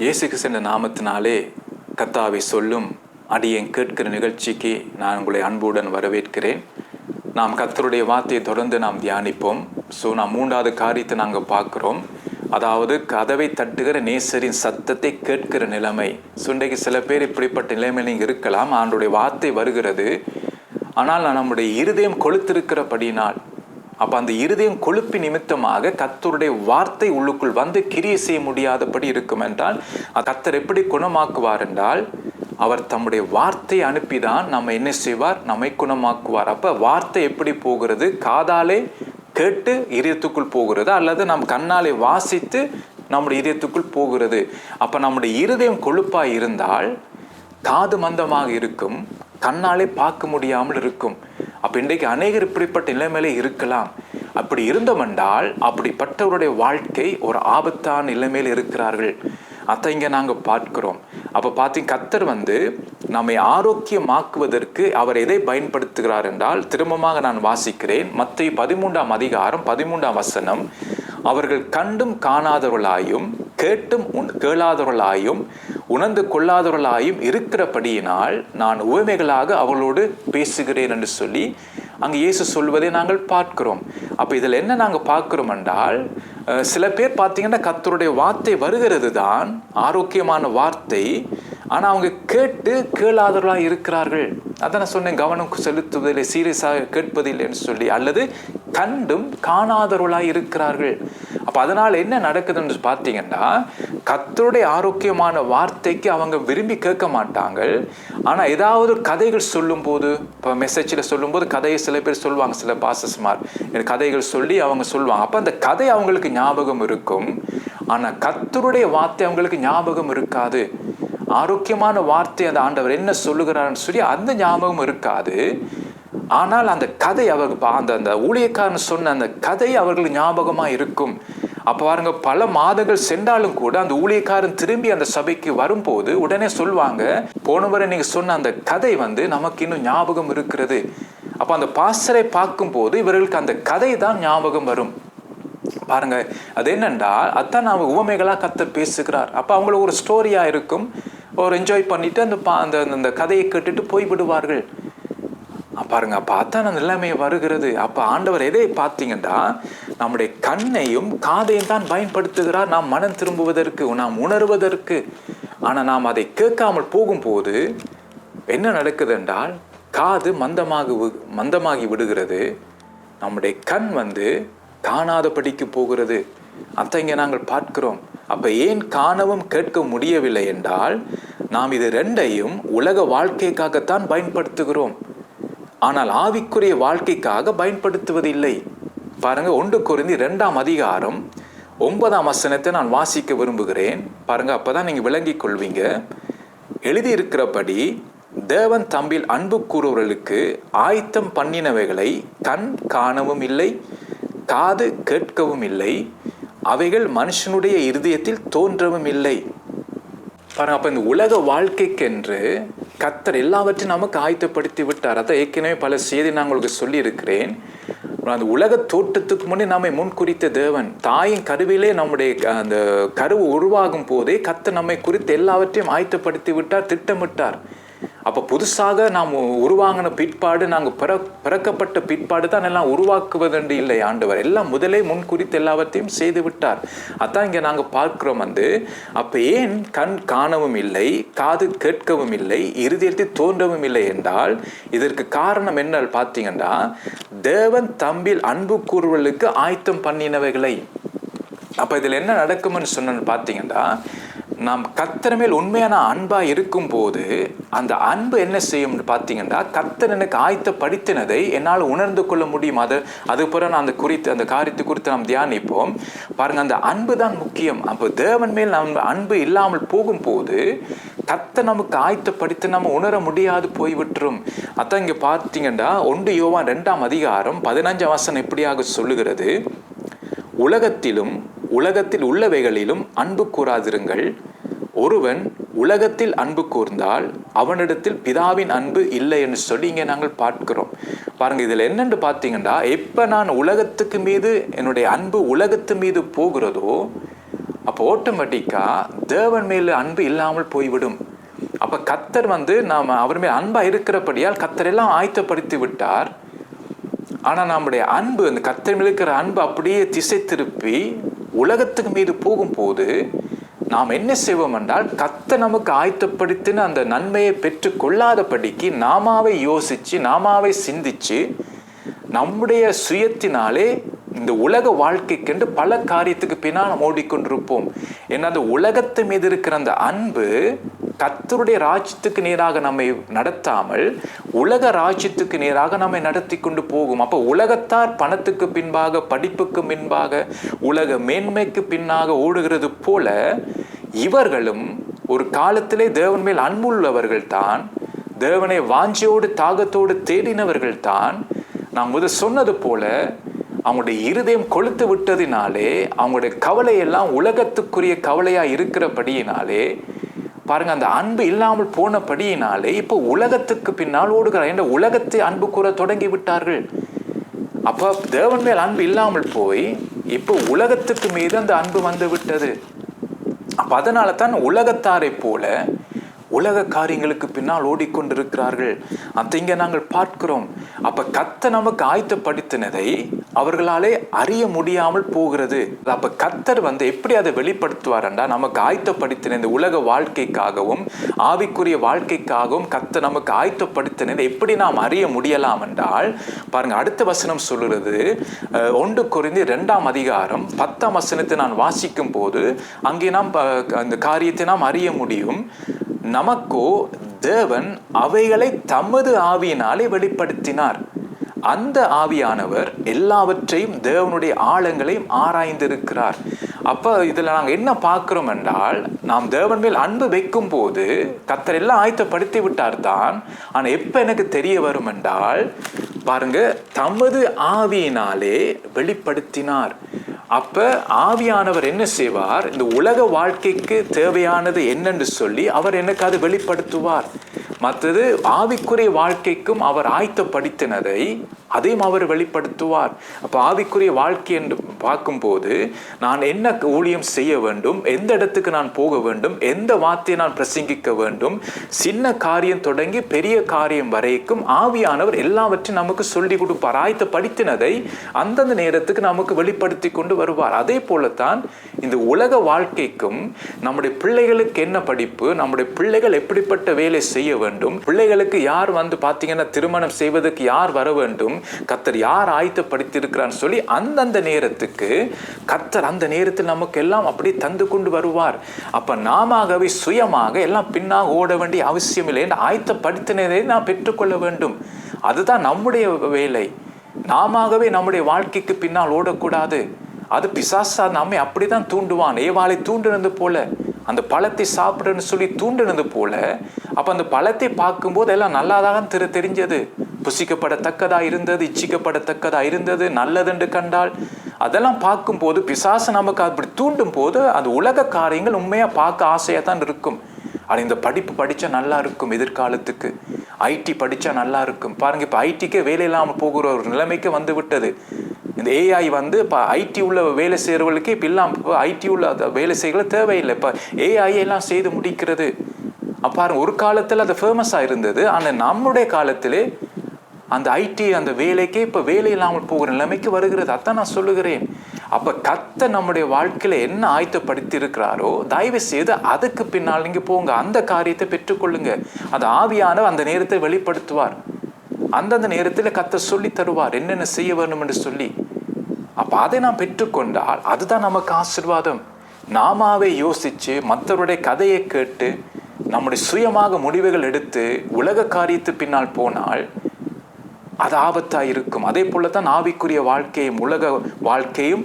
இயேசு கிறிஸ்துவின் நாமத்தினாலே கர்த்தாவை சொல்லும் அடியேன் கேட்கிற நிகழ்ச்சிக்கு நான் உங்களை அன்புடன் வரவேற்கிறேன். நாம் கர்த்தருடைய வார்த்தையை தொடர்ந்து நாம் தியானிப்போம். நாம் 3வது காரியத்தை நாங்கள் பார்க்குறோம். அதாவது கதவை தட்டுகிற நேசரின் சத்தத்தை கேட்கிற நிலைமை. இன்றைக்கு சில பேர் இப்படிப்பட்ட நிலைமையில் நீங்கள் இருக்கலாம். ஆண்டவருடைய வார்த்தை வருகிறது, ஆனால் நம்முடைய இருதயம் கொழுத்திருக்கிறபடினால், அப்போ அந்த இருதயம் கொழுப்பி நிமித்தமாக கர்த்தருடைய வார்த்தை உள்ளுக்குள் வந்து கிரியை செய்ய முடியாதபடி இருக்கும் என்றால் கர்த்தர் எப்படி குணமாக்குவார் என்றால், அவர் தம்முடைய வார்த்தையை அனுப்பிதான் நம்ம என்ன செய்வார், நம்மை குணமாக்குவார். அப்போ வார்த்தை எப்படி போகிறது? காதாலே கேட்டு இதயத்துக்குள் போகிறது, அல்லது நம் கண்ணாலே வாசித்து நம்முடைய இதயத்துக்குள் போகிறது. அப்போ நம்முடைய இருதயம் கொழுப்பாக இருந்தால் காது மந்தமாக இருக்கும், கண்ணாலே பார்க்க முடியாமல் இருக்கும். அப்போ இன்றைக்கு அநேகர் இப்படிப்பட்ட நிலைமையிலே இருக்கலாம். அப்படி இருந்தோமென்றால் அப்படிப்பட்டவருடைய வாழ்க்கை ஒரு ஆபத்தான நிலைமையில் இருக்கிறார்கள். அதை இங்கே நாங்கள் பார்க்கிறோம். அப்போ பார்த்தீங்க, கர்த்தர் நம்மை ஆரோக்கியமாக்குவதற்கு அவர் எதை பயன்படுத்துகிறார் என்றால், திரும்பமாக நான் வாசிக்கிறேன். மத்தேயு 13ஆம் அதிகாரம் 13ஆம் வசனம். அவர்கள் கண்டும் காணாதவர்களாயும் கேட்டும் கேளாதவர்களாயும் உணர்ந்து கொள்ளாதவர்களாயும் இருக்கிறபடியினால் நான் உவமைகளாக அவர்களோடு பேசுகிறேன் என்று சொல்லி அங்கே இயேசு சொல்வதை நாங்கள் பார்க்கிறோம். அப்போ இதில் என்ன நாங்கள் பார்க்கிறோம் என்றால், சில பேர் பார்த்தீங்கன்னா கர்த்தருடைய வார்த்தை வருகிறது தான், ஆரோக்கியமான வார்த்தை, ஆனால் அவங்க கேட்டு கேளாதவர்களாக இருக்கிறார்கள். அதான் நான் சொன்னேன், கவனம் செலுத்துவதில்லை, சீரியஸாக கேட்பதில்லை என்று சொல்லி, அல்லது கண்டும் காணாதவர்களாக இருக்கிறார்கள். அப்போ அதனால் என்ன நடக்குதுன்னு பார்த்தீங்கன்னா, கர்த்தருடைய ஆரோக்கியமான வார்த்தைக்கு அவங்க விரும்பி கேட்க மாட்டாங்க. ஆனால் ஏதாவது கதைகள் சொல்லும்போது, இப்போ மெசேஜில் சொல்லும்போது கதையை சில பேர் சொல்லுவாங்க, சில பாசஸ்மார் கதைகள் சொல்லி அவங்க சொல்லுவாங்க. அப்போ அந்த கதை அவங்களுக்கு ஞாபகம் இருக்கும், ஆனால் கர்த்தருடைய வார்த்தை அவங்களுக்கு ஞாபகம் இருக்காது. ஆரோக்கியமான வார்த்தை அந்த ஆண்டவர் என்ன சொல்லுகிறான்னு சொல்லி அந்த ஞாபகம் இருக்காது. ஆனால் அந்த கதை அந்த அந்த ஊழியக்காரன் சொன்ன அந்த கதை அவர்களுக்கு ஞாபகமாக இருக்கும். அப்போ பாருங்க, பல மாதங்கள் சென்றாலும் கூட அந்த ஊழியக்காரன் திரும்பி அந்த சபைக்கு வரும்போது உடனே சொல்லுவாங்க, போன முறை நீங்கள் சொன்ன அந்த கதை நமக்கு இன்னும் ஞாபகம் இருக்கிறது. அப்போ அந்த பாஸ்டரை பார்க்கும்போது இவர்களுக்கு அந்த கதை தான் ஞாபகம் வரும். பாருங்க, அது என்னென்றால் அதான் நாம் உவமைகளாக கர்த்தர் பேசுகிறார். அப்போ அவங்களுக்கு ஒரு ஸ்டோரியாக இருக்கும், ஒரு என்ஜாய் பண்ணிட்டு அந்த அந்த கதையை கேட்டுட்டு போய்விடுவார்கள். பாருங்க, அப்போ அதான் அந்த நிலைமை வருகிறது. அப்போ ஆண்டவர் எதை பார்த்தீங்கன்னா, நம்முடைய கண்ணையும் காதையும் தான் பயன்படுத்துகிறார் நாம் மனம் திரும்புவதற்கு, நாம் உணர்வதற்கு. ஆனால் நாம் அதை கேட்காமல் போகும்போது என்ன நடக்குது என்றால், காது மந்தமாகி விடுகிறது, நம்முடைய கண் காணாதபடிக்கு போகிறது. அதை இங்கே நாங்கள் பார்க்கிறோம். அப்போ ஏன் காணவும் கேட்க முடியவில்லை என்றால், நாம் இது ரெண்டையும் உலக வாழ்க்கைக்காகத்தான் பயன்படுத்துகிறோம், ஆனால் ஆவிக்குரிய வாழ்க்கைக்காக பயன்படுத்துவதில்லை. பாருங்க, 1 கொரிந்தியர் 2ஆம் அதிகாரம் 9ஆம் வசனத்தை நான் வாசிக்க விரும்புகிறேன். பாருங்க, அப்பதான் நீங்க விளங்கிக் கொள்வீங்க. எழுதியிருக்கிறபடி, தேவன் தம்மில் அன்பு கூறுவர்களுக்கு ஆயத்தம் பண்ணினவைகளை கண் காணவும் இல்லை, காது கேட்கவும் இல்லை, அவைகள் மனுஷனுடைய இருதயத்தில் தோன்றவும் இல்லை. பாருங்க, அப்போ இந்த உலக வாழ்க்கைக்கென்று கர்த்தர் எல்லாவற்றையும் நமக்கு ஆயத்தப்படுத்தி விட்டார். அதை ஏற்கனவே பல செய்தி நான் உங்களுக்கு சொல்லியிருக்கிறேன். அந்த உலக தோற்றத்துக்கு முன்னே நம்மை முன்குறித்த தேவன், தாயின் கருவிலே நம்முடைய அந்த கருவு உருவாகும் போதே கர்த்தர் நம்மை குறித்து எல்லாவற்றையும் ஆயத்தப்படுத்தி விட்டார், திட்டமிட்டார். அப்போ புதுசாக நாம் உருவாங்கின பிற்பாடு, நாங்கள் பிறக்கப்பட்ட பிற்பாடு தான் எல்லாம் உருவாக்குவதென்று இல்லை. ஆண்டவர் எல்லாம் முதலே முன் குறித்து எல்லாவற்றையும் செய்து விட்டார். அதான் இங்கே நாங்கள் பார்க்கிறோம். அப்போ ஏன் கண் காணவும் இல்லை, காது கேட்கவும் இல்லை, இருதயத்தில் தோன்றவும் இல்லை என்றால், இதற்கு காரணம் என்ன பார்த்தீங்கன்னா, தேவன் தம்மில் அன்பு கூறுவர்களுக்கு ஆயத்தம் பண்ணினவைகளை. அப்போ இதில் என்ன நடக்கும்னு சொன்னு பார்த்தீங்கன்னா, நாம் கர்த்தர் மேல் உண்மையான அன்பாக இருக்கும்போது அந்த அன்பு என்ன செய்யும்னு பார்த்தீங்கன்னா, கர்த்தர் எனக்கு ஆயத்தப்படுத்தினதை என்னால் உணர்ந்து கொள்ள முடியும். அது பிறகு நான் அந்த காரியத்தை குறித்து நாம் தியானிப்போம். பாருங்க, அந்த அன்பு தான் முக்கியம். அப்போ தேவன் மேல் நம்ம அன்பு இல்லாமல் போகும்போது கர்த்தர் நமக்கு ஆயத்தப்படுத்தி நம்ம உணர முடியாது போய்விட்டுரும். அதான் இங்கே பார்த்தீங்கன்னா 1 யோவான் 2ஆம் அதிகாரம் 15ஆம் வசனம் எப்படியாக சொல்லுகிறது, உலகத்தில் உள்ளவைகளிலும் அன்பு கூறாதிருங்கள். ஒருவன் உலகத்தில் அன்பு கூர்ந்தால் அவனிடத்தில் பிதாவின் அன்பு இல்லை என்று சொல்லி இங்கே நாங்கள் பார்க்கிறோம். பாருங்க, இதில் என்னென்று பார்த்தீங்கன்னா, எப்போ நான் உலகத்துக்கு மீது என்னுடைய அன்பு உலகத்து மீது போகிறதோ அப்போ ஆட்டோமேட்டிக்கா தேவன் மேல அன்பு இல்லாமல் போய்விடும். அப்ப கர்த்தர் நாம அவர் மேல் அன்பா இருக்கிறபடியால் கர்த்தர் எல்லாம் ஆயத்தப்படுத்தி விட்டார். ஆனா நம்முடைய அன்பு, அந்த கர்த்தர் மேல் இருக்கிற அன்பு அப்படியே திசை திருப்பி உலகத்துக்கு மீது போகும்போது நாம் என்ன செய்வோம் என்றால், கர்த்தர் நமக்கு ஆயத்தப்படுத்தின அந்த நன்மையை பெற்று கொள்ளாதபடிக்கு நாமாவே யோசிச்சு நாமாவே சிந்திச்சு நம்முடைய சுயத்தினாலே இந்த உலக வாழ்க்கைக்கென்று பல காரியத்துக்கு பின்னால் நாம் ஓடிக்கொண்டிருப்போம். ஏன்னா அந்த உலகத்து மீது இருக்கிற அந்த அன்பு கர்த்தருடைய ராஜ்யத்துக்கு நேராக நம்மை நடத்தாமல் உலக ராஜ்யத்துக்கு நேராக நம்மை நடத்தி கொண்டு போகும். அப்போ உலகத்தார் பணத்துக்கு பின்பாக, படிப்புக்கு பின்பாக, உலக மேன்மைக்கு பின்னாக ஓடுகிறது போல இவர்களும் ஒரு காலத்திலே தேவன் மேல் அன்புள்ளவர்கள் தான், தேவனை வாஞ்சியோடு தாகத்தோடு தேடினவர்கள் தான். நான் முதல் சொன்னது போல அவங்களுடைய இருதயம் கொளுத்து விட்டதினாலே, அவங்களுடைய கவலை எல்லாம் உலகத்துக்குரிய கவலையா இருக்கிறபடியினாலே, பாருங்க, அந்த அன்பு இல்லாமல் போனபடியினாலே இப்போ உலகத்துக்கு பின்னால் ஓடுகிறார். என்ற உலகத்தை அன்பு கூற தொடங்கி விட்டார்கள். அப்ப தேவன் மேல் அன்பு இல்லாமல் போய் இப்போ உலகத்துக்கு மீது அந்த அன்பு வந்து விட்டது. அப்ப அதனால தான் உலகத்தாரை போல உலக காரியங்களுக்கு பின்னால் ஓடிக்கொண்டிருக்கிறார்கள். அதை இங்க நாங்கள் பார்க்கிறோம். அப்ப கர்த்தர் நமக்கு ஆயத்தப்படுத்தினதை அவர்களாலே அறிய முடியாமல் போகிறது. அப்ப கர்த்தர் எப்படி அதை வெளிப்படுத்துவார் என்றால், நமக்கு ஆயத்தப்படுத்தின இந்த உலக வாழ்க்கைக்காகவும் ஆவிக்குரிய வாழ்க்கைக்காகவும் கர்த்தர் நமக்கு ஆயத்தப்படுத்தினதை எப்படி நாம் அறிய முடியலாம் என்றால், பாருங்க, அடுத்த வசனம் சொல்லுறது 1 கொரிந்தியர் 2:10 நான் வாசிக்கும் போது அங்கே நாம் அந்த காரியத்தை நாம் அறிய முடியும். நமக்கோ தேவன் அவைகளை தமது ஆவியினாலே வெளிப்படுத்தினார். அந்த ஆவியானவர் எல்லாவற்றையும் தேவனுடைய ஆழங்களையும் ஆராய்ந்திருக்கிறார். அப்ப இதுல நாங்க என்ன பார்க்கிறோம் என்றால், நாம் தேவன் மேல் அன்பு வைக்கும் போது கர்த்தர் எல்லாம் ஆயத்தப்படுத்தி விட்டார் தான். ஆனா எப்ப எனக்கு தெரிய வரும் என்றால், பாருங்க, தமது ஆவியினாலே வெளிப்படுத்தினார். அப்ப ஆவியானவர் என்ன செய்வார், இந்த உலக வாழ்க்கைக்கு தேவையானது என்னென்று சொல்லி அவர் எனக்கு அதை வெளிப்படுத்துவார். மற்றது ஆவிக்குரிய வாழ்க்கைக்கும் அவர் ஆயத்தப்படுத்தினதை அதையும் அவர் வெளிப்படுத்துவார். அப்ப ஆவிக்குரிய வாழ்க்கை என்று பார்க்கும்போது நான் என்ன ஊழியம் செய்ய வேண்டும், எந்த இடத்துக்கு நான் போக வேண்டும், எந்த வார்த்தையை நான் பிரசங்கிக்க வேண்டும், சின்ன காரியம் தொடங்கி பெரிய காரியம் வரைக்கும் ஆவியானவர் எல்லாவற்றையும் நமக்கு சொல்லி கொடுப்பார். ஆயத்தப்படுத்தினதை அந்தந்த நேரத்துக்கு நமக்கு வெளிப்படுத்தி கொண்டு வருவார். அதே போலத்தான் இந்த உலக வாழ்க்கைக்கும் நம்முடைய பிள்ளைகளுக்கு என்ன படிப்பு, நம்முடைய பிள்ளைகள் எப்படிப்பட்ட வேலை செய்ய வேண்டும், பிள்ளைகளுக்கு யார் பார்த்தீங்கன்னா திருமணம் செய்வதற்கு யார் வர வேண்டும், கர்த்தர் யார் ஆயத்தப்படுத்தி இருக்கிறான்னு சொல்லி அந்தந்த நேரத்துக்கு கர்த்தர் அந்த நேரத்தில் நமக்கு எல்லாம் அப்படி தந்து கொண்டு வருவார். அப்ப நாமவே சுயமாக எல்லாம் பின்னாக ஓட வேண்டிய அவசியம் இல்லை. ஆயத்தப்படுத்தினதை நாம் பெற்றுக்கொள்ள வேண்டும். அதுதான் நம்முடைய வேலை. நாமவே நம்முடைய வாழ்க்கைக்கு பின்னால் ஓடக்கூடாது. அது பிசாசா நம்மை அப்படிதான் தூண்டுவான். ஏவாளை தூண்டினது போல, அந்த பழத்தை சாப்பிடுன்னு சொல்லி தூண்டினது போல. அப்ப அந்த பழத்தை பார்க்கும்போது எல்லாம் நல்லாதான் தெரிஞ்சது, புசிக்கப்படத்தக்கதா இருந்தது, இச்சிக்கப்படத்தக்கதா இருந்தது, நல்லதென்று கண்டால். அதெல்லாம் பார்க்கும்போது பிசாசு நமக்கு அப்படி தூண்டும் போது அது உலக காரியங்கள் உண்மையா பார்க்க ஆசையா தான் இருக்கும். ஆனால் இந்த படிப்பு படிச்சா நல்லா இருக்கும், எதிர்காலத்துக்கு ஐடி படிச்சா நல்லா இருக்கும். பாருங்க, இப்ப ஐடிக்கே வேலை இல்லாமல் போகிற ஒரு நிலைமைக்கு வந்து விட்டது. இந்த ஏஐ இப்போ ஐடி உள்ள வேலை செய்கிறவர்களுக்கு இப்போ இல்லாமல் ஐடி உள்ள வேலை செய்கிற தேவையில்லை. இப்போ ஏஐ எல்லாம் செய்து முடிக்கிறது. பாருங்க, ஒரு காலத்தில் அது ஃபேமஸாக இருந்தது. ஆனால் நம்முடைய காலத்திலே அந்த ஐடி அந்த வேலைக்கே இப்போ வேலை இல்லாமல் போகிற நிலைமைக்கு வருகிறது. அதான் நான் சொல்லுகிறேன். அப்போ கர்த்தர் நம்முடைய வாழ்க்கையில என்ன ஆயத்தப்படுத்தி இருக்கிறாரோ தயவு செய்து அதுக்கு பின்னால் நீங்க போங்க, அந்த காரியத்தை பெற்றுக்கொள்ளுங்க. அது ஆவியானவர் அந்த நேரத்தை வெளிப்படுத்துவார். அந்தந்த நேரத்தில் கர்த்தர் சொல்லி தருவார் என்னென்ன செய்ய வேண்டும் என்று சொல்லி. அப்ப அதை நாம் பெற்றுக்கொண்டால் அதுதான் நமக்கு ஆசீர்வாதம். நாமாவே யோசிச்சு மற்றவருடைய கதையை கேட்டு நம்முடைய சுயமாக முடிவுகள் எடுத்து உலக காரியத்து பின்னால் போனால் அது ஆபத்தா இருக்கும். அதே போலதான் ஆவிக்குரிய வாழ்க்கையும் உலக வாழ்க்கையும்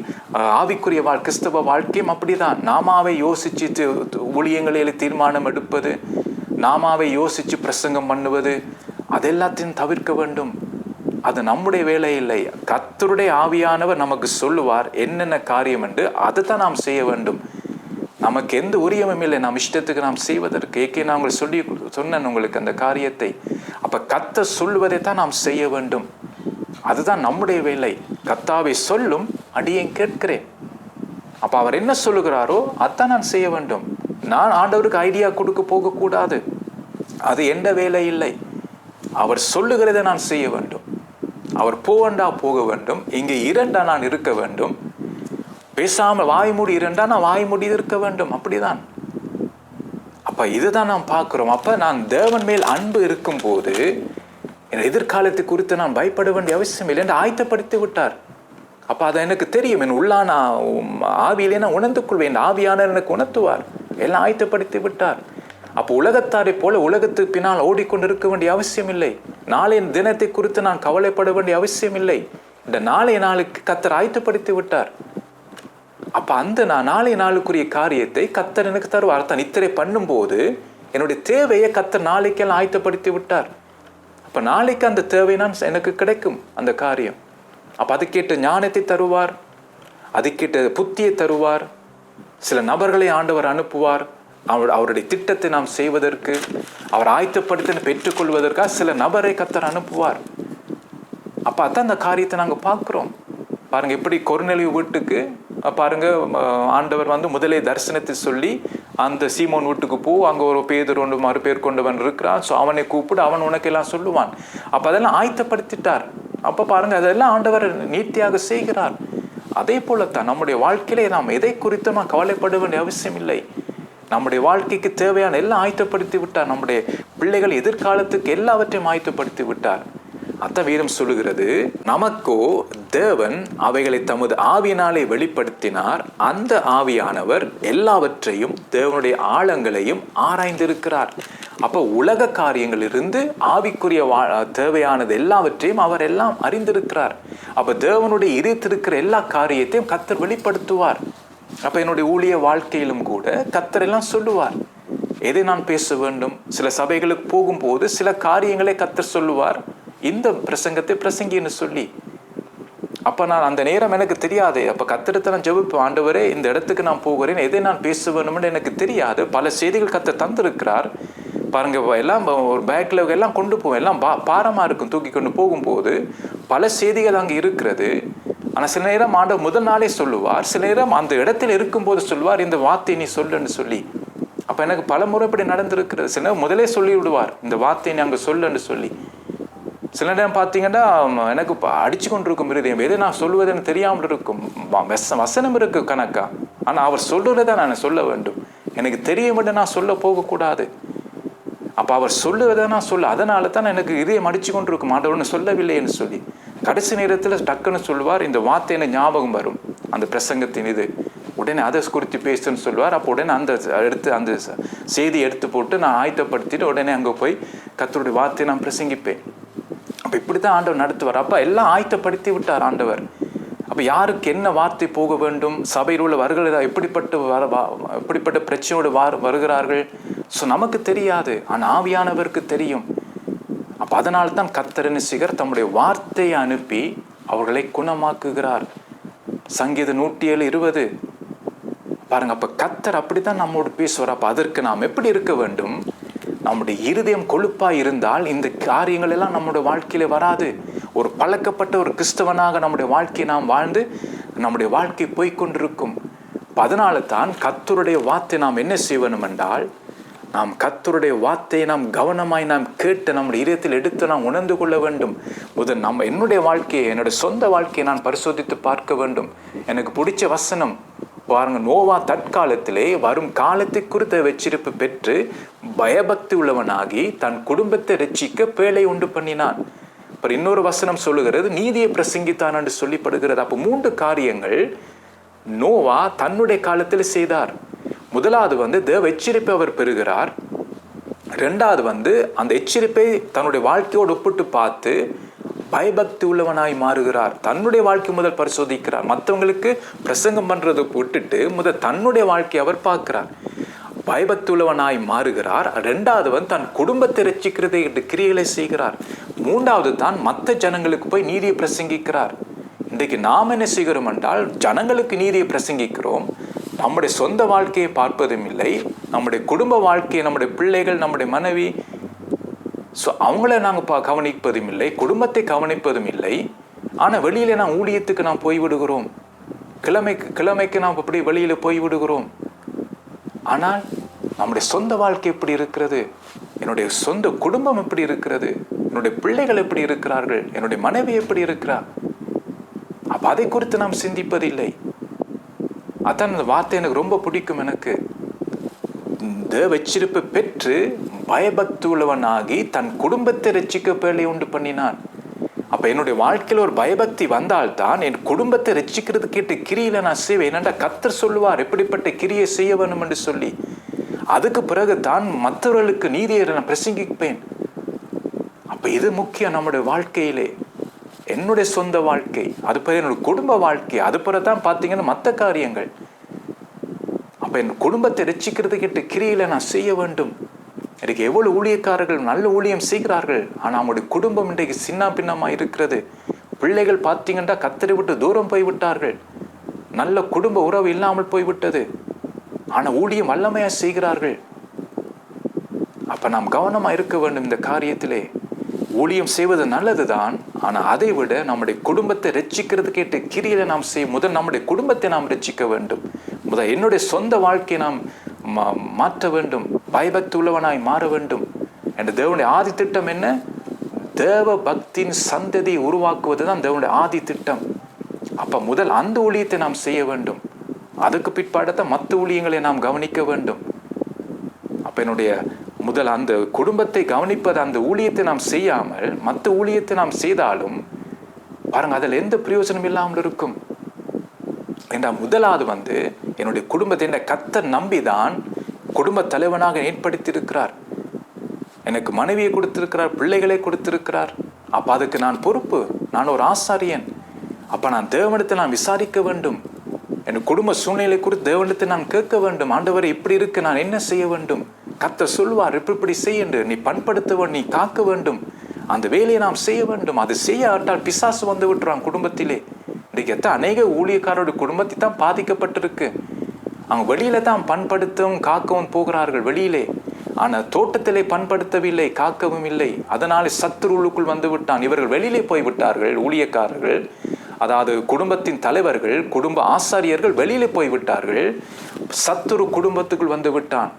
ஆவிக்குரிய கிறிஸ்தவ வாழ்க்கையும் அப்படிதான். நாமாவே யோசிச்சு ஊழியங்களில் தீர்மானம் எடுப்பது, நாமாவே யோசிச்சு பிரசங்கம் பண்ணுவது, அதெல்லாத்தையும் தவிர்க்க வேண்டும். அது நம்முடைய வேலை இல்லை. கர்த்தருடைய ஆவியானவர் நமக்கு சொல்லுவார் என்னென்ன காரியம் என்று, அதை தான் நாம் செய்ய வேண்டும். நமக்கு எந்த உரிமையும் இல்லை நாம் இஷ்டத்துக்கு நாம் செய்வதற்கு. நான் உங்களுக்கு சொன்னேன் உங்களுக்கு அந்த காரியத்தை. அப்ப கர்த்தர் சொல்லுவதை தான் நாம் செய்ய வேண்டும். அதுதான் நம்முடைய வேலை. கர்த்தாவை சொல்லும் அடியேன் கேட்கிறேன். அப்போ அவர் என்ன சொல்லுகிறாரோ அதான் நான் செய்ய வேண்டும். நான் ஆண்டவருக்கு ஐடியா கொடுக்க போகக்கூடாது. அது எந்த வேலை இல்லை. அவர் சொல்லுகிறதை நான் செய்ய வேண்டும். அவர் போவண்டா போக வேண்டும். இங்கே இரண்டா நான் இருக்க வேண்டும். பேசாமல் வாய் மூடி இரண்டா நான் வாய் மூடி இருக்க வேண்டும். அப்படிதான். அப்போ இதுதான் நாம் பார்க்குறோம். அப்போ நான் தேவன் மேல் அன்பு இருக்கும்போது என் எதிர்காலத்தை குறித்து நான் பயப்பட வேண்டிய அவசியம் இல்லை என்று ஆயத்தப்படுத்தி விட்டார். அப்போ அதை எனக்கு தெரியும். என் உள்ளான ஆவியிலே நான் உணர்ந்து கொள்வேன். ஆவியானவர் எனக்கு உணர்த்துவார். எல்லாம் ஆயத்தப்படுத்தி விட்டார். அப்போ உலகத்தாரை போல உலகத்துக்கு பின்னால் ஓடிக்கொண்டு இருக்க வேண்டிய அவசியம் இல்லை. நாளைய தினத்தை குறித்து நான் கவலைப்பட வேண்டிய அவசியம் இல்லை. இந்த நாளைய நாளுக்கு கர்த்தர் ஆயத்தப்படுத்தி விட்டார். அப்போ அந்த நாளைய நாளுக்குரிய காரியத்தை கர்த்தர் எனக்கு தருவார். தான் நித்திரை பண்ணும்போது என்னுடைய தேவையை கர்த்தர் நாளைக்கெல்லாம் ஆயத்தப்படுத்தி விட்டார். அப்போ நாளைக்கு அந்த தேவை எனக்கு கிடைக்கும் அந்த காரியம். அப்போ அதுக்கேற்ற ஞானத்தை தருவார், அதுக்கேற்ற புத்தியை தருவார். சில நபர்களை ஆண்டவர் அனுப்புவார். அவருடைய திட்டத்தை நாம் செய்வதற்கு, அவர் ஆயத்தப்படுத்தி பெற்றுக்கொள்வதற்காக சில நபரை கர்த்தர் அனுப்புவார். அப்போ அதான் அந்த காரியத்தை நாங்கள் பார்க்குறோம். பாருங்க, எப்படி கொர்நேலியு வீட்டுக்கு பாருங்க ஆண்டவர் முதலே தரிசனத்தை சொல்லி அந்த சீமோன் வீட்டுக்கு போ, அங்கே ஒரு பேதர் ஒன்று மறு பேர் கொண்டவன் இருக்கிறான், ஸோ அவனை கூப்பிடு, அவன் உனக்கு எல்லாம் சொல்லுவான். அப்போ அதெல்லாம் ஆயத்தப்படுத்திட்டார். அப்போ பாருங்க, அதெல்லாம் ஆண்டவர் நீட்டியாக செய்கிறார். அதே போலத்தான் நம்முடைய வாழ்க்கையிலே நாம் எதை குறித்து நாம் கவலைப்பட வேண்டிய அவசியம் இல்லை. நம்முடைய வாழ்க்கைக்கு தேவையான எல்லாம் ஆயத்தப்படுத்தி விட்டார். நம்முடைய பிள்ளைகள் எதிர்காலத்துக்கு எல்லாவற்றையும் ஆயத்தப்படுத்தி விட்டார். அத்த வீரம் சொல்லுகிறது, நமக்கோ தேவன் அவைகளை தமது ஆவியினாலே வெளிப்படுத்தினார். அந்த ஆவியானவர் எல்லாவற்றையும் தேவனுடைய ஆழங்களையும் ஆராய்ந்திருக்கிறார். அப்போ உலக காரியங்களிலிருந்து ஆவிக்குரிய தேவையானது எல்லாவற்றையும் அவர் எல்லாம் அறிந்திருக்கிறார். அப்போ தேவனுடைய இருத்திருக்கிற எல்லா காரியத்தையும் கர்த்தர் வெளிப்படுத்துவார். அப்போ என்னுடைய ஊழிய வாழ்க்கையிலும் கூட கர்த்தர் எல்லாம் சொல்லுவார். எதை நான் பேச வேண்டும், சில சபைகளுக்கு போகும்போது சில காரியங்களை கர்த்தர் சொல்லுவார், இந்த பிரசங்கத்தை பிரசங்கின்னு சொல்லி. அப்போ நான் அந்த நேரம் எனக்கு தெரியாது. அப்போ கர்த்தரிடத்தை நான் ஜெபிப்பேன், ஆண்டவரே இந்த இடத்துக்கு நான் போகிறேன், எதை நான் பேச வேணும்னு எனக்கு தெரியாது. பல செய்திகள் கர்த்தர் தந்திருக்கிறார். பாருங்க, எல்லாம் ஒரு பேக்கில் எல்லாம் கொண்டு போவேன், எல்லாம் பாரமாக இருக்கும். தூக்கி கொண்டு போகும்போது பல செய்திகள் அங்கே இருக்கிறது. ஆனால் சில நேரம் ஆண்டவர் முதல் நாளே சொல்லுவார், சில நேரம் அந்த இடத்துல இருக்கும்போது சொல்லுவார், இந்த வார்த்தையை நீ சொல்லுன்னு சொல்லி. அப்போ எனக்கு பல முறை இப்படி நடந்திருக்கிறது. சில நேரம் முதலே சொல்லி விடுவார், இந்த வார்த்தையை நீ அங்கே சொல்லுன்னு சொல்லி. சில நேரம் பார்த்தீங்கன்னா எனக்கு அடிச்சு கொண்டு இருக்கும் இருதயம், எது நான் சொல்லுவதுன்னு தெரியாமல் இருக்கும். வசனம் இருக்கு கணக்கா, ஆனால் அவர் சொல்லுறதை நான் சொல்ல வேண்டும். எனக்கு தெரியும் நான் சொல்ல போகக்கூடாது. அப்போ அவர் சொல்லுவதை நான் சொல்ல, அதனால தான் எனக்கு இதயம் அடிச்சு கொண்டு இருக்கும், ஆண்டவர்னு சொல்லவில்லைன்னு சொல்லி. கடைசி நேரத்தில் டக்குன்னு சொல்லுவார், இந்த வார்த்தை எனக்கு ஞாபகம் வரும், அந்த பிரசங்கத்தின் இது, உடனே அதை குறித்து பேசுன்னு சொல்லுவார். அப்போ உடனே அந்த செய்தியை எடுத்து போட்டு நான் ஆயத்தப்படுத்திட்டு உடனே அங்கே போய் கர்த்தருடைய வார்த்தையை நான் பிரசங்கிப்பேன். அப்போ இப்படி தான் ஆண்டவர் நடத்துவார். அப்போ எல்லாம் ஆயத்தப்படுத்தி விட்டார் ஆண்டவர். அப்போ யாருக்கு என்ன வார்த்தை போக வேண்டும், சபையில் உள்ள வருகிறார், எப்படிப்பட்ட பிரச்சனையோடு வருகிறார்கள், ஸோ நமக்கு தெரியாது, ஆனால் ஆவியானவருக்கு தெரியும். அப்போ அதனால தான் கர்த்தர் சிகர் தம்முடைய வார்த்தையை அனுப்பி அவர்களை குணமாக்குகிறார். சங்கீதம் 107:20 பாருங்க. அப்போ கர்த்தர் அப்படித்தான் நம்மோடு பேசுவார். அப்போ அதற்கு நாம் எப்படி இருக்க வேண்டும்? நம்முடைய இருதயம் கொழுப்பாக இருந்தால் இந்த காரியங்கள் எல்லாம் நம்முடைய வாழ்க்கையில வராது. ஒரு பழக்கப்பட்ட ஒரு கிறிஸ்தவனாக நம்முடைய வாழ்க்கையை நாம் வாழ்ந்து நம்முடைய வாழ்க்கை போய்கொண்டிருக்கும். அதனால தான் கர்த்தருடைய வார்த்தை நாம் என்ன செய்யணும் என்றால், நாம் கர்த்தருடைய வார்த்தையை நாம் கவனமாய் நாம் கேட்டு நம்முடைய இதயத்தில் எடுத்து நாம் உணர்ந்து கொள்ள வேண்டும். முதல் என்னுடைய வாழ்க்கையை, என்னுடைய சொந்த வாழ்க்கையை நான் பரிசோதித்து பார்க்க வேண்டும். எனக்கு பிடிச்ச வசனம் பாருங்க, நோவா தற்காலத்திலே வரும் காலத்தை குறித்த வெச்சிருப்பு பெற்று பயபக்தி உள்ளவனாகி தன் குடும்பத்தை ரட்சிக்க பேழை உண்டு பண்ணினான். அப்புறம் இன்னொரு வசனம் சொல்லுகிறது, நீதியை பிரசங்கித்தான் என்று சொல்லப்படுகிறது. அப்போ 3 காரியங்கள் நோவா தன்னுடைய காலத்தில் செய்தார். முதலாவது தேவ எச்சரிப்பை அவர் பெறுகிறார். ரெண்டாவது அந்த எச்சரிப்பை தன்னுடைய வாழ்க்கையோடு ஒப்பிட்டு பார்த்து பயபக்தி உள்ளவனாய் மாறுகிறார். தன்னுடைய வாழ்க்கை முதல் பரிசோதிக்கிறார். மற்றவங்களுக்கு பிரசங்கம் பண்றதை விட்டுட்டு முதல் தன்னுடைய வாழ்க்கையை அவர் பார்க்கிறார். பயபக்தி உள்ளவனாய் மாறுகிறார். ரெண்டாவது தன் குடும்பத்தை ரட்சிக்கிறதை கிரியைகளை செய்கிறார். மூன்றாவது தான் மற்ற ஜனங்களுக்கு போய் நீதியை பிரசங்கிக்கிறார். இன்றைக்கு நாம் என்ன செய்கிறோம் என்றால், ஜனங்களுக்கு நீதியை பிரசங்கிக்கிறோம், நம்முடைய சொந்த வாழ்க்கையை பார்ப்பதும் இல்லை. நம்முடைய குடும்ப வாழ்க்கையை, நம்முடைய பிள்ளைகள், நம்முடைய மனைவி, ஸோ அவங்கள நாங்கள் கவனிப்பதும் இல்லை, குடும்பத்தை கவனிப்பதும் இல்லை. ஆனால் வெளியில் ஊழியத்துக்கு நாம் போய்விடுகிறோம். கிழமைக்கு நாம் இப்படி வெளியில் போய் விடுகிறோம். ஆனால் நம்முடைய சொந்த வாழ்க்கை எப்படி இருக்கிறது? என்னுடைய சொந்த குடும்பம் எப்படி இருக்கிறது? என்னுடைய பிள்ளைகள் எப்படி இருக்கிறார்கள்? என்னுடைய மனைவி எப்படி இருக்கிறார்? அப்ப அதை குறித்து நாம் சிந்திப்பதில்லை. அதான் அந்த வார்த்தை எனக்கு ரொம்ப பிடிக்கும். எனக்கு தேவச்சிருப்பை பெற்று பயபக்தி உள்ளவனாகி தன் குடும்பத்தை ரட்சிக்க பேழை உண்டு பண்ணினான். அப்ப என்னுடைய வாழ்க்கையில் ஒரு பயபக்தி வந்தால்தான் என் குடும்பத்தை ரட்சிக்கிறது கேட்டு கிரியில நான் செய்வேன். என்னடா கர்த்தர் சொல்லுவார் எப்படிப்பட்ட கிரியை செய்ய வேணும் என்று சொல்லி. அதுக்கு பிறகு தான் மற்றவர்களுக்கு நீதியை நான் பிரசங்கிப்பேன். அப்ப இது முக்கியம் நம்முடைய வாழ்க்கையிலே. என்னுடைய சொந்த வாழ்க்கை, அது பிறகு என்னுடைய குடும்ப வாழ்க்கை, அது பிறகு தான் பார்த்தீங்கன்னா மற்ற காரியங்கள். அப்ப என் குடும்பத்தை ரட்சிக்கிறது கேட்டு கிரியில நான் செய்ய வேண்டும். எனக்கு எவ்வளவு ஊழியக்காரர்கள் நல்ல ஊழியம் செய்கிறார்கள், ஆனால் அவங்களுடைய குடும்பம் இன்றைக்கு சின்ன பின்னமா இருக்கிறது. பிள்ளைகள் பார்த்தீங்கன்னா கத்தரை விட்டு தூரம் போய்விட்டார்கள். நல்ல குடும்ப உறவு இல்லாமல் போய்விட்டது. ஆனா ஊழியம் வல்லமையா செய்கிறார்கள். அப்ப நாம் கவனமா இருக்க வேண்டும் இந்த காரியத்திலே. ஊழியம் செய்வது நல்லதுதான், ஆனா அதை விட நம்முடைய குடும்பத்தை ரட்சிக்கிறது கேட்டு கிரியில நாம் முதல் நம்முடைய குடும்பத்தை நாம் ரட்சிக்க வேண்டும். முதல் என்னுடைய சொந்த வாழ்க்கையை நாம் மாற்ற வேண்டும். பயபக்தி உள்ளவனாய் மாற வேண்டும் என்ற தேவனுடைய ஆதி திட்டம் என்ன? தேவ பக்தியின் சந்ததியை உருவாக்குவதுதான் தேவனுடைய ஆதி திட்டம். அப்ப முதல் அந்த ஊழியத்தை நாம் செய்ய வேண்டும். அதுக்கு பிற்பாடத்தான் மற்ற ஊழியங்களை நாம் கவனிக்க வேண்டும். அப்ப என்னுடைய முதல் அந்த குடும்பத்தை கவனிப்பது, அந்த ஊழியத்தை நாம் செய்யாமல் மற்ற ஊழியத்தை நாம் செய்தாலும் பாருங்க அதில் எந்த பிரயோஜனம் இல்லாமல் இருக்கும். என்றால் முதலாவது என்னுடைய குடும்பத்தை என்ற கர்த்தர் நம்பிதான் குடும்ப தலைவனாக ஏற்படுத்தியிருக்கிறார். எனக்கு மனைவியை கொடுத்திருக்கிறார், பிள்ளைகளை கொடுத்திருக்கிறார். அப்ப அதுக்கு நான் பொறுப்பு. நான் ஒரு ஆசாரியன். அப்ப நான் தேவனிடத்தை நான் விசாரிக்க வேண்டும். என் குடும்ப சூழ்நிலை குறித்து தேவனிடத்தை நான் கேட்க வேண்டும். ஆண்டவரை இப்படி இருக்கு, நான் என்ன செய்ய வேண்டும்? கர்த்தர் சொல்வார் இப்படி செய்ய, நீ பண்படுத்த, நீ காக்க வேண்டும். அந்த வேலையை நாம் செய்ய வேண்டும். அது செய்யாட்டால் பிசாசு வந்து விட்டுறான் குடும்பத்திலே. இன்றைக்கு அநேக ஊழியக்காரோட குடும்பத்தை தான் பாதிக்கப்பட்டிருக்கு. அவங்க வெளியில தான் பண்படுத்தவும் காக்கவும் போகிறார்கள் வெளியிலே. ஆனா தோட்டத்திலே பண்படுத்தவில்லை, காக்கவும் இல்லை. அதனால சத்துருவுக்குள் வந்து விட்டான். இவர்கள் வெளியிலே போய்விட்டார்கள். ஊழியக்காரர்கள், அதாவது குடும்பத்தின் தலைவர்கள், குடும்ப ஆசாரியர்கள் வெளியிலே போய்விட்டார்கள். சத்துரு குடும்பத்துக்குள் வந்து விட்டான்.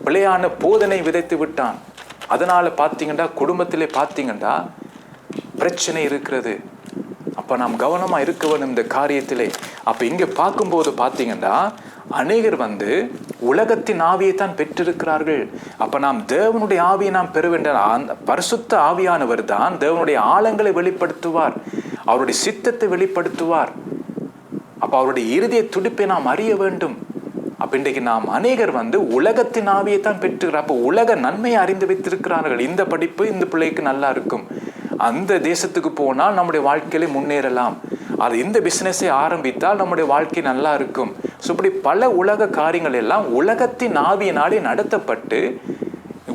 பிழையான போதனை விதைத்து விட்டான். அதனால பார்த்தீங்கன்னா குடும்பத்திலே பார்த்தீங்கன்னா பிரச்சனை இருக்கிறது. அப்ப நாம் கவனமா இருக்க வேண்டும் இந்த காரியத்திலே. அப்ப இங்க பார்க்கும்போது பார்த்தீங்கன்னா அநேகர் உலகத்தின் ஆவியை தான் பெற்றிருக்கிறார்கள். அப்ப நாம் தேவனுடைய ஆவியை நாம் பெற வேண்டும். அந்த பரிசுத்த ஆவியானவர் தான் தேவனுடைய ஆழங்களை வெளிப்படுத்துவார், அவருடைய சித்தத்தை வெளிப்படுத்துவார். அப்ப அவருடைய இறுதிய துடிப்பை நாம் அறிய வேண்டும். அப்ப இன்றைக்கு நாம் அநேகர் உலகத்தின் ஆவியை தான் பெற்றுகிறார். அப்ப உலக நன்மையை அறிந்து வைத்திருக்கிறார்கள். இந்த படிப்பு இந்த பிள்ளைக்கு நல்லா இருக்கும், அந்த தேசத்துக்கு போனால் நம்முடைய வாழ்க்கையில முன்னேறலாம், அது இந்த பிசினஸை ஆரம்பித்தால் நம்முடைய வாழ்க்கை நல்லா இருக்கும். ஸோ இப்படி பல உலக காரியங்கள் எல்லாம் உலகத்தின் ஆவியினாலே நடத்தப்பட்டு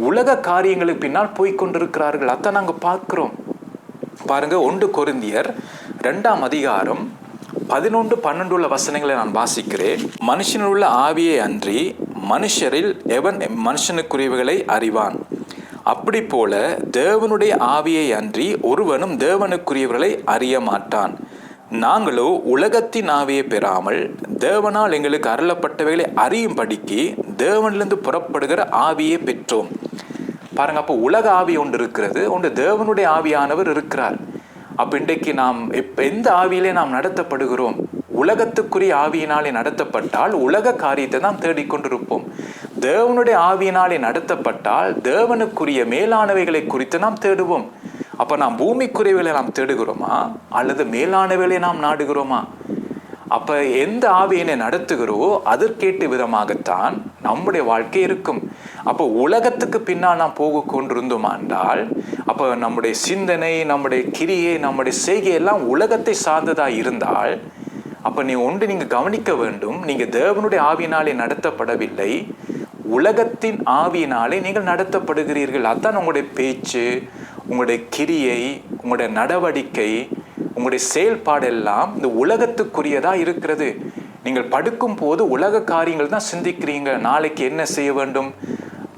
உலக காரியங்களுக்கு பின்னால் போய்கொண்டிருக்கிறார்கள். அதான் நாங்க பார்க்கிறோம். பாருங்க, 1 கொரிந்தியர் 2ஆம் அதிகாரம் 11-12 உள்ள வசனங்களை நான் வாசிக்கிறேன். மனுஷனில் உள்ள ஆவியை அன்றி மனுஷரில் எவன் மனுஷனுக்குரியவைகளை அறிவான்? அப்படி போல தேவனுடைய ஆவியை அன்றி ஒருவனும் தேவனுக்குரியவர்களை அறிய மாட்டான். நாங்களோ உலகத்தின் ஆவியை பெறாமல் தேவனால் எங்களுக்கு அருளப்பட்டவைகளை அறியும்படிக்கு தேவனிலிருந்து புறப்படுகிற ஆவியை பெற்றோம். பாருங்க, அப்போ உலக ஆவி ஒன்று இருக்கிறது, ஒன்று தேவனுடைய ஆவியானவர் இருக்கிறார். அப்ப இன்றைக்கு நாம் எந்த ஆவியிலே நாம் நடத்தப்படுகிறோம்? உலகத்துக்குரிய ஆவியினாலே நடத்தப்பட்டால் உலக காரியத்தை நாம் தேடிக்கொண்டிருப்போம். தேவனுடைய ஆவியினாலே நடத்தப்பட்டால் தேவனுக்குரிய மேலானவைகளை குறித்து நாம் தேடுவோம். அப்ப நாம் பூமிக்குரியவைகளை நாம் தேடுகிறோமா அல்லது மேலானவைகளை நாம் நாடுகிறோமா? அப்ப எந்த ஆவியினை நடத்துகிறோ அதற்கேட்ட விதமாகத்தான் நம்முடைய வாழ்க்கை இருக்கும். அப்போ உலகத்துக்கு பின்னால் நாம் போக கொண்டிருந்தோமா என்றால் அப்போ நம்முடைய சிந்தனை, நம்முடைய கிரியை, நம்முடைய செய்கை எல்லாம் உலகத்தை சார்ந்ததா இருந்தால் அப்ப நீங்க கவனிக்க வேண்டும், நீங்க தேவனுடைய ஆவியினாலே நடத்தப்படவில்லை, உலகத்தின் ஆவியினாலே நீங்கள் நடத்தப்படுகிறீர்கள். அதான் உங்களுடைய பேச்சு, உங்களுடைய கிரியை, உங்களுடைய நடவடிக்கை, உங்களுடைய செயல்பாடெல்லாம் இந்த உலகத்துக்குரியதா இருக்கிறது. நீங்கள் படுக்கும் போது உலக காரியங்கள் தான் சிந்திக்கிறீங்க. நாளைக்கு என்ன செய்ய வேண்டும்,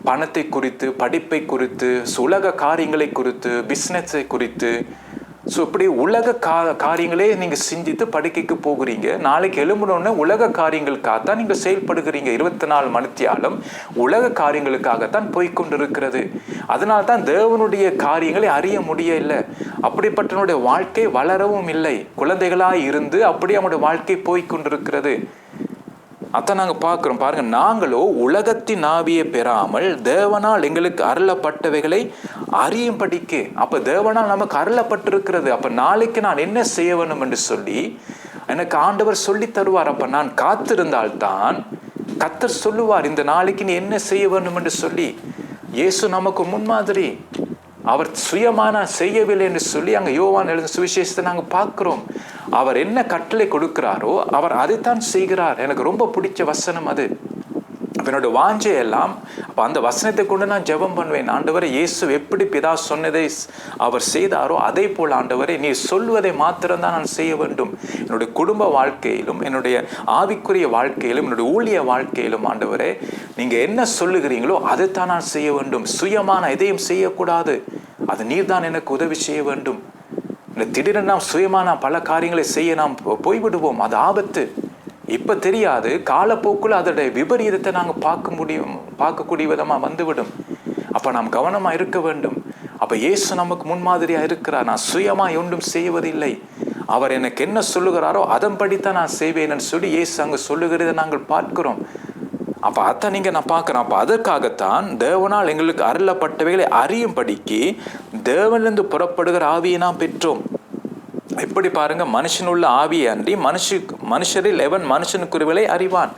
பணத்தை குறித்து, படிப்பை குறித்து, உலக காரியங்களை குறித்து, பிஸ்னஸை குறித்து, ஸோ இப்படி உலக காரியங்களே நீங்கள் சிந்தித்து படுக்கைக்கு போகிறீங்க. நாளைக்கு எழும்பணுன்னு உலக காரியங்களுக்காகத்தான் நீங்கள் செயல்படுகிறீங்க. 24 மணித்தியாலும் உலக காரியங்களுக்காகத்தான் போய்கொண்டிருக்கிறது. அதனால தான் தேவனுடைய காரியங்களை அறிய முடியலை. அப்படிப்பட்டனுடைய வாழ்க்கை வளரவும் இல்லை. குழந்தைகளாக இருந்து அப்படியே அவனுடைய வாழ்க்கை போய்கொண்டிருக்கிறது. அதான் நாங்கள் பார்க்குறோம். பாருங்கள், நாங்களோ உலகத்தின் ஆவியை பெறாமல் தேவனால் எங்களுக்கு அருளப்பட்டவைகளை அறியும்படிக்கு. அப்போ தேவனால் நமக்கு அருளப்பட்டிருக்கிறது. அப்போ நாளைக்கு நான் என்ன செய்ய வேண்டும் என்று சொல்லி எனக்கு ஆண்டவர் சொல்லி தருவார். அப்போ நான் காத்திருந்தால்தான் கர்த்தர் சொல்லுவார் இந்த நாளைக்கு நீ என்ன செய்ய வேண்டும் என்று சொல்லி. இயேசு நமக்கு முன்மாதிரி. அவர் சுயமான செய்யவில்லை என்று சொல்லி அங்கே யோவான் எழுதின சுவிசேஷத்தை நாங்கள் பார்க்குறோம். அவர் என்ன கட்டளை கொடுக்கிறாரோ அவர் அதைத்தான் செய்கிறார். எனக்கு ரொம்ப பிடிச்ச வசனம் அது. என்னோட வாஞ்சையெல்லாம் அப்போ அந்த வசனத்தை கொண்டு நான் ஜெபம் பண்ணுவேன். ஆண்டவரை, இயேசு எப்படி பிதா சொன்னதை அவர் செய்தாரோ அதே போல் ஆண்டவரை நீ சொல்வதை மாத்திரம்தான் நான் செய்ய வேண்டும். என்னுடைய குடும்ப வாழ்க்கையிலும் என்னுடைய ஆவிக்குரிய வாழ்க்கையிலும் என்னுடைய ஊழிய வாழ்க்கையிலும் ஆண்டவரே நீங்கள் என்ன சொல்லுகிறீங்களோ அதைத்தான் நான் செய்ய வேண்டும். சுயமான எதையும் செய்யக்கூடாது. அது நீர் தான் எனக்கு உதவி செய்ய வேண்டும். திடீரென நாம் சுயமான பல காரியங்களை செய்ய நாம் போய்விடுவோம். அது ஆபத்து. இப்போ தெரியாது, காலப்போக்கில் அதோடைய விபரீதத்தை நாங்கள் பார்க்கக்கூடிய விதமாக வந்துவிடும். அப்போ நாம் கவனமாக இருக்க வேண்டும். அப்போ இயேசு நமக்கு முன்மாதிரியாக இருக்கிறார். நான் சுயமாக ஒன்றும் செய்வதில்லை. அவர் எனக்கு என்ன சொல்லுகிறாரோ அதன்படித்தான் நான் செய்வேன்னு சொல்லி இயேசு அங்கே சொல்லுகிறதை நாங்கள் பார்க்கிறோம். அப்போ அதை நீங்கள் நான் பார்க்குறேன். அப்போ அதற்காகத்தான் தேவனால் எங்களுக்கு அருளப்பட்டவைகளை அறியும்படிக்கு தேவனிலிருந்து புறப்படுகிற ஆவியை நாம் பெற்றோம். எப்படி பாருங்க, மனுஷனுள்ள ஆவியை அன்றி மனுஷரில் எவன் மனுஷனுக்குரியவளை அறிவான்.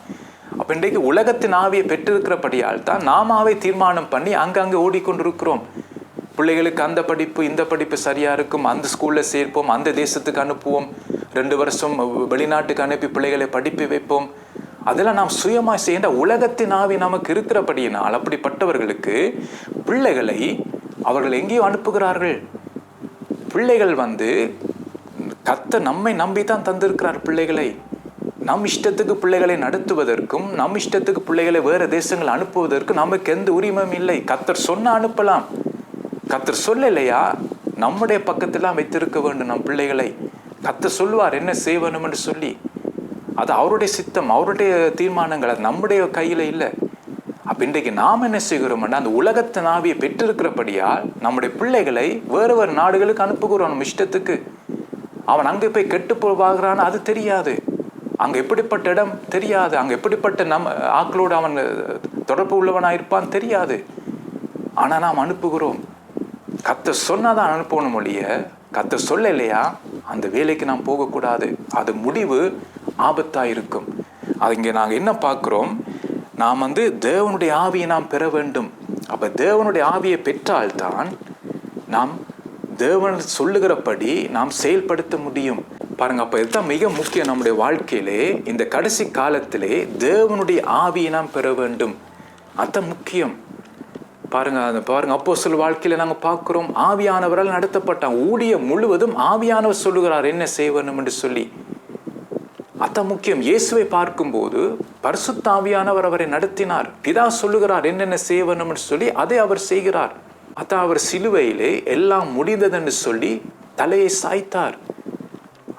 அப்போ இன்றைக்கு உலகத்தின் ஆவியை பெற்றிருக்கிறபடியால் தான் நாமாவே தீர்மானம் பண்ணி அங்கங்கே ஓடிக்கொண்டிருக்கிறோம். பிள்ளைகளுக்கு அந்த படிப்பு இந்த படிப்பு சரியாக இருக்கும், அந்த ஸ்கூலில் சேர்ப்போம், அந்த தேசத்துக்கு அனுப்புவோம், 2 வருஷம் வெளிநாட்டுக்கு அனுப்பி பிள்ளைகளை படிப்பு வைப்போம். அதெல்லாம் நாம் சுயமாக செய்ய உலகத்தின் ஆவி நமக்கு இருக்கிறபடியினால் அப்படிப்பட்டவர்களுக்கு பிள்ளைகளை அவர்கள் எங்கேயோ அனுப்புகிறார்கள். பிள்ளைகள் கர்த்தர் நம்மை நம்பித்தான் தந்திருக்கிறார். பிள்ளைகளை நம் இஷ்டத்துக்கு பிள்ளைகளை நடத்துவதற்கும் நம் இஷ்டத்துக்கு பிள்ளைகளை வேறு தேசங்கள் அனுப்புவதற்கும் நமக்கு எந்த உரிமையும் இல்லை. கர்த்தர் சொன்ன அனுப்பலாம். கர்த்தர் சொல்லலையா நம்முடைய பக்கத்தெல்லாம் வைத்திருக்க வேண்டும். நம் பிள்ளைகளை கர்த்தர் சொல்லுவார் என்ன செய்யணும் என்று சொல்லி. அது அவருடைய சித்தம், அவருடைய தீர்மானங்கள், அது நம்முடைய கையில் இல்லை. அப்போ இன்றைக்கு நாம் என்ன செய்கிறோம்னா அந்த உலகத்தின் ஆவியை பெற்றிருக்கிறபடியால் நம்முடைய பிள்ளைகளை வேறு வேறு நாடுகளுக்கு அனுப்புகிறோம். நம்ம இஷ்டத்துக்கு அவன் அங்கே போய் கெட்டு போவாகிறான்னு அது தெரியாது. அங்கே எப்படிப்பட்ட இடம் தெரியாது. அங்கே எப்படிப்பட்ட ஆக்களோடு அவன் தொடர்பு உள்ளவனாக இருப்பான் தெரியாது. ஆனால் நாம் அனுப்புகிறோம். கர்த்தர் சொன்னாதான் அனுப்பணும் ஒழிய கர்த்தர் சொல்ல இல்லையா அந்த வேலைக்கு நாம் போகக்கூடாது. அது முடிவு ஆபத்தாக இருக்கும். அது இங்கே நாங்கள் என்ன பார்க்குறோம், நாம் தேவனுடைய ஆவியை நாம் பெற வேண்டும். அப்போ தேவனுடைய ஆவியை பெற்றால்தான் நாம் தேவன் சொல்லுகிறபடி நாம் செயல்படுத்த முடியும். பாருங்க, அப்போ இதுதான் மிக முக்கியம். நம்முடைய வாழ்க்கையிலே இந்த கடைசி காலத்திலே தேவனுடைய ஆவியை நாம் பெற வேண்டும். அதுதான் முக்கியம். பாருங்க அப்போஸ்தலர் வாழ்க்கையில நாங்கள் பார்க்கிறோம், ஆவியானவரால் நடத்தப்பட்டான். ஊழியம் முழுவதும் ஆவியானவர் சொல்லுகிறார் என்ன செய்ய வேண்டும் என்று சொல்லி. அதான் முக்கியம். இயேசுவை பார்க்கும்போது பரிசுத்த ஆவியானவர் அவரை நடத்தினார். பிதா சொல்லுகிறார் என்னென்ன செய்ய வேண்டும் என்று சொல்லி அதை அவர் செய்கிறார். அதான் அவர் சிலுவையிலே எல்லாம் முடிந்ததென்று சொல்லி தலையை சாய்த்தார்.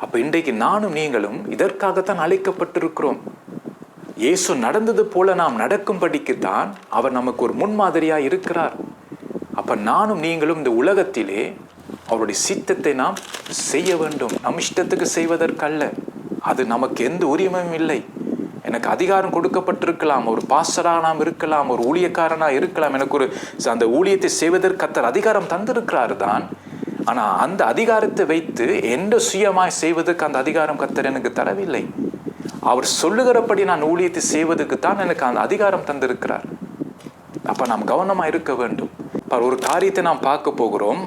அப்போ இன்றைக்கு நானும் நீங்களும் இதற்காகத்தான் அழைக்கப்பட்டிருக்கிறோம். இயேசு நடந்தது போல நாம் நடக்கும்படிக்குத்தான் அவர் நமக்கு ஒரு முன்மாதிரியாக இருக்கிறார். அப்போ நானும் நீங்களும் இந்த உலகத்திலே அவருடைய சித்தத்தை நாம் செய்ய வேண்டும். நம் இஷ்டத்துக்கு செய்வதற்கல்ல. அது நமக்கு எந்த உரிமையும் இல்லை. எனக்கு அதிகாரம் கொடுக்கப்பட்டிருக்கலாம், ஒரு பாஸ்டராக நாம் இருக்கலாம், ஒரு ஊழியக்காரனாக இருக்கலாம், எனக்கு அந்த ஊழியத்தை செய்வதற்கு கர்த்தர் அதிகாரம் தந்திருக்கிறார் தான். ஆனால் அந்த அதிகாரத்தை வைத்து எந்த சுயமாய் செய்வதற்கு அந்த அதிகாரம் கர்த்தர் எனக்கு தரவில்லை. அவர் சொல்லுகிறபடி நான் ஊழியத்தை செய்வதற்கு தான் எனக்கு அந்த அதிகாரம் தந்திருக்கிறார். அப்போ நாம் கவனமாக இருக்க வேண்டும். ஒரு காரியத்தை நாம் பார்க்க போகிறோம்.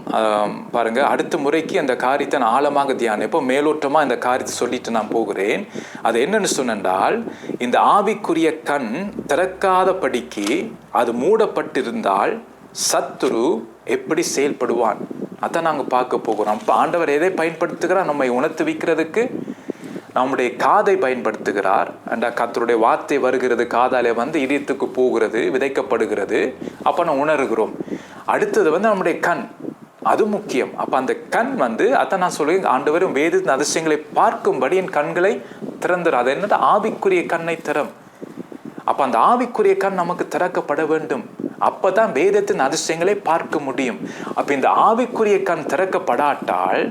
பாருங்க, அடுத்த முறைக்கு அந்த காரியத்தை நான் ஆழமாக தியானிப்போ மேலோட்டமாக இந்த காரியத்தை சொல்லிட்டு நான் போகிறேன். அது என்னன்னு சொன்னால், இந்த ஆவிக்குரிய கண் திறக்காதபடிக்கு அது மூடப்பட்டிருந்தால் சத்துரு எப்படி செயல்படுவான் அதான் நாங்கள் பார்க்க போகிறோம். அப்போ ஆண்டவர் எதை பயன்படுத்துகிறார்? நம்மை உணர்த்துவிக்கிறதுக்கு நம்முடைய காதை பயன்படுத்துகிறார். கர்த்தருடைய வார்த்தை வருகிறது, காதாலே இதயத்துக்கு போகிறது, விதைக்கப்படுகிறது. அப்போ நம்ம உணர்கிறோம். அடுத்தது நம்முடைய கண். அது முக்கியம். அப்ப அந்த கண் அதான் நான் சொல்லுவேன், ஆண்டவரும் வேதத்தின் அதிசயங்களை பார்க்கும்படி என் கண்களை திறந்துடும். அது என்னது? ஆவிக்குரிய கண்ணை திறம். அப்ப அந்த ஆவிக்குரிய கண் நமக்கு திறக்கப்பட வேண்டும். அப்பதான் வேதத்தின் அதிசயங்களை பார்க்க முடியும். அப்ப இந்த ஆவிக்குரிய கண் திறக்கப்படாட்டால்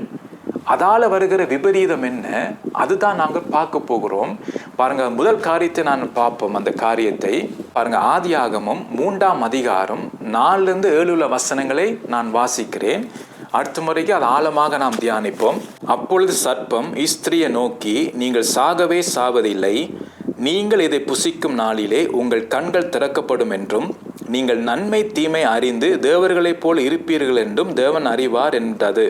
அதால வருகிற விபரீதம் என்ன, அதுதான் நாங்கள் பார்க்க போகிறோம். பாருங்க, முதல் காரியத்தை நான் பார்ப்போம். அந்த காரியத்தை பாருங்க, ஆதியாகமம் 3ஆம் அதிகாரம் 4-7 வசனங்களை நான் வாசிக்கிறேன். அடுத்த முறைக்கு அது ஆழமாக நாம் தியானிப்போம். அப்பொழுது சர்ப்பம் ஸ்திரியை நோக்கி, நீங்கள் சாகவே சாவதில்லை, நீங்கள் இதை புசிக்கும் நாளிலே உங்கள் கண்கள் திறக்கப்படும் என்றும் நீங்கள் நன்மை தீமை அறிந்து தேவர்களைப் போல் இருப்பீர்கள் என்றும் தேவன் அறிவார் என்றது.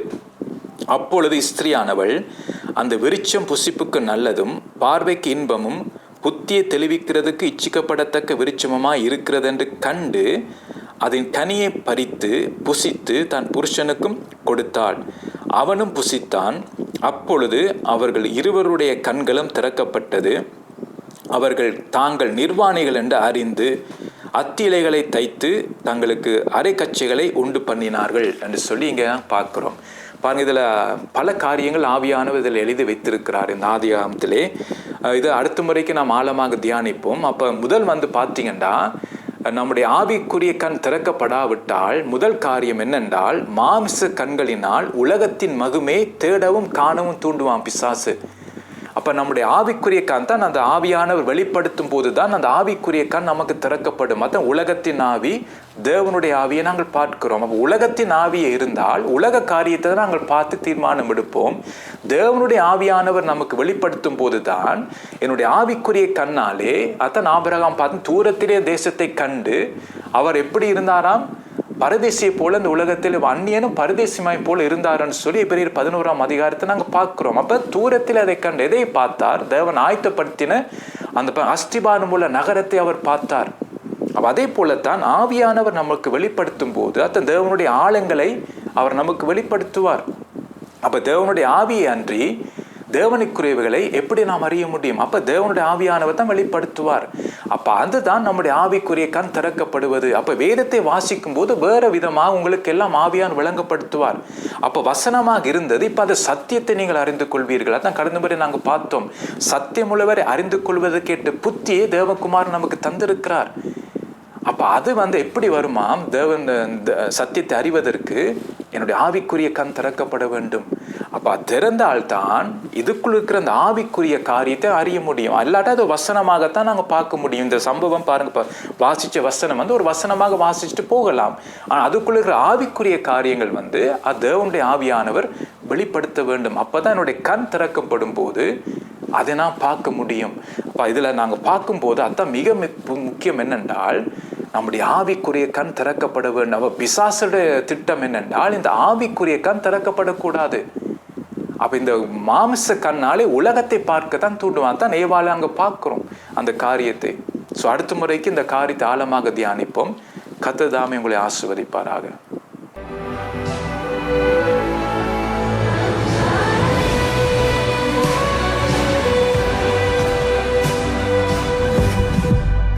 அப்பொழுது ஸ்திரியானவள், அந்த விருட்சம் புசிப்புக்கு நல்லதும் பார்வைக்கு இன்பமும் புத்தியை தெளிவிக்கிறதுக்கு இச்சிக்கப்படத்தக்க விருட்சமுமாய் இருக்கிறது என்று கண்டு அதன் கனியை பறித்து புசித்து தன் புருஷனுக்கும் கொடுத்தாள். அவனும் புசித்தான். அப்பொழுது அவர்கள் இருவருடைய கண்களும் திறக்கப்பட்டது. அவர்கள் தாங்கள் நிர்வாணிகள் என்று அறிந்து அத்தி இலைகளை தைத்து தங்களுக்கு அரைக்கச்சைகளை உண்டு பண்ணினார்கள் என்று சொல்லி இங்கே பார்க்கிறோம். பாருங்க, இதில் பல காரியங்கள் ஆவியானவர் இதில் எழுதி வைத்திருக்கிறார் இந்த ஆதியாகமத்திலே. இது அடுத்த முறைக்கு நாம் ஆழமாக தியானிப்போம். அப்போ முதல் பார்த்தீங்கன்னா, நம்முடைய ஆவிக்குரிய கண் திறக்கப்படாவிட்டால் முதல் காரியம் என்னென்றால், மாமிச கண்களினால் உலகத்தின் மகிமை தேடவும் காணவும் தூண்டுவான் பிசாசு. அப்போ நம்முடைய ஆவிக்குரிய கண் தான் அந்த ஆவியானவர் வெளிப்படுத்தும் போது தான் அந்த ஆவிக்குரிய கண் நமக்கு திறக்கப்படும். அதான் உலகத்தின் ஆவி, தேவனுடைய ஆவியை நாங்கள் பார்க்கிறோம். அப்போ உலகத்தின் ஆவியை இருந்தால் உலக காரியத்தை தான் நாங்கள் பார்த்து தீர்மானம் எடுப்போம். தேவனுடைய ஆவியானவர் நமக்கு வெளிப்படுத்தும் போது தான் என்னுடைய ஆவிக்குரிய கண்ணாலே, அதான் ஆபிரகாம் பார்த்து தூரத்திலே தேசத்தை கண்டு அவர் எப்படி இருந்தாராம், பரதேசியை போல இந்த உலகத்தில் அந்நியனும் பரதேசிமாய் போல இருந்தாருன்னு சொல்லி எபிரேயர் 11ஆம் அதிகாரத்தை நாங்கள் பார்க்கிறோம். அப்போ தூரத்தில் அதை கண்டு எதை பார்த்தார்? தேவன் ஆயத்தப்படுத்தின அந்த அஸ்திபாரம் உள்ள நகரத்தை அவர் பார்த்தார். அப்போ அதே போலத்தான் ஆவியானவர் நமக்கு வெளிப்படுத்தும் போது அந்த தேவனுடைய ஆழங்களை அவர் நமக்கு வெளிப்படுத்துவார். அப்போ தேவனுடைய ஆவியை அன்றி தேவனுக்குரியவைகளை எப்படி நாம் அறிய முடியும்? அப்போ தேவனுடைய ஆவியானவர் தான் வெளிப்படுத்துவார். அப்போ அதுதான் நம்முடைய ஆவிக்குரிய கண் திறக்கப்படுவது. அப்போ வேதத்தை வாசிக்கும் போது வேற விதமாக உங்களுக்கு எல்லாம் ஆவியான் விளங்கப்படுத்துவார். அப்போ வசனமாக இருந்தது, இப்போ அது சத்தியத்தை நீங்கள் அறிந்து கொள்வீர்கள். அதான் கடந்த முறை நாங்கள் பார்த்தோம், சத்தியம் உள்ளவரை அறிந்து கொள்வது கேட்டு புத்தியை தேவகுமார் நமக்கு தந்திருக்கிறார். அப்போ அது எப்படி வருமாம்? தேவன் சத்தியத்தை அறிவதற்கு என்னுடைய ஆவிக்குரிய கண் திறக்கப்பட வேண்டும். அப்போ திறந்தால்தான் இதுக்குள் இருக்கிற அந்த ஆவிக்குரிய காரியத்தை அறிய முடியும். அல்லாட்டா அது வசனமாகத்தான் நாங்கள் பார்க்க முடியும். இந்த சம்பவம் பாருங்க, வாசிச்ச வசனம் ஒரு வசனமாக வாசிச்சுட்டு போகலாம். ஆனால் அதுக்குள்ள இருக்கிற ஆவிக்குரிய காரியங்கள் அது தேவனுடைய ஆவியானவர் வெளிப்படுத்த வேண்டும். அப்போதான் என்னுடைய கண் திறக்கப்படும் போது அதை நான் பார்க்க முடியும். அப்போ இதில் நாங்கள் பார்க்கும்போது அதான் மிக முக்கியம் என்னென்றால், நம்முடைய ஆவிக்குரிய கண் திறக்கப்பட வேண்டும். பிசாசுடைய திட்டம் என்னென்றால், இந்த ஆவிக்குரிய கண் திறக்கப்படக்கூடாது. அப்போ இந்த மாமிச கண்ணாலே உலகத்தை பார்க்க தான் தூண்டுவான். தான் ஏவாளை அங்கே பார்க்குறோம் அந்த காரியத்தை. ஸோ அடுத்த முறைக்கு இந்த காரியத்தை ஆழமாக தியானிப்போம். கர்த்தர் தாமே உங்களை ஆசீர்வதிப்பாராக.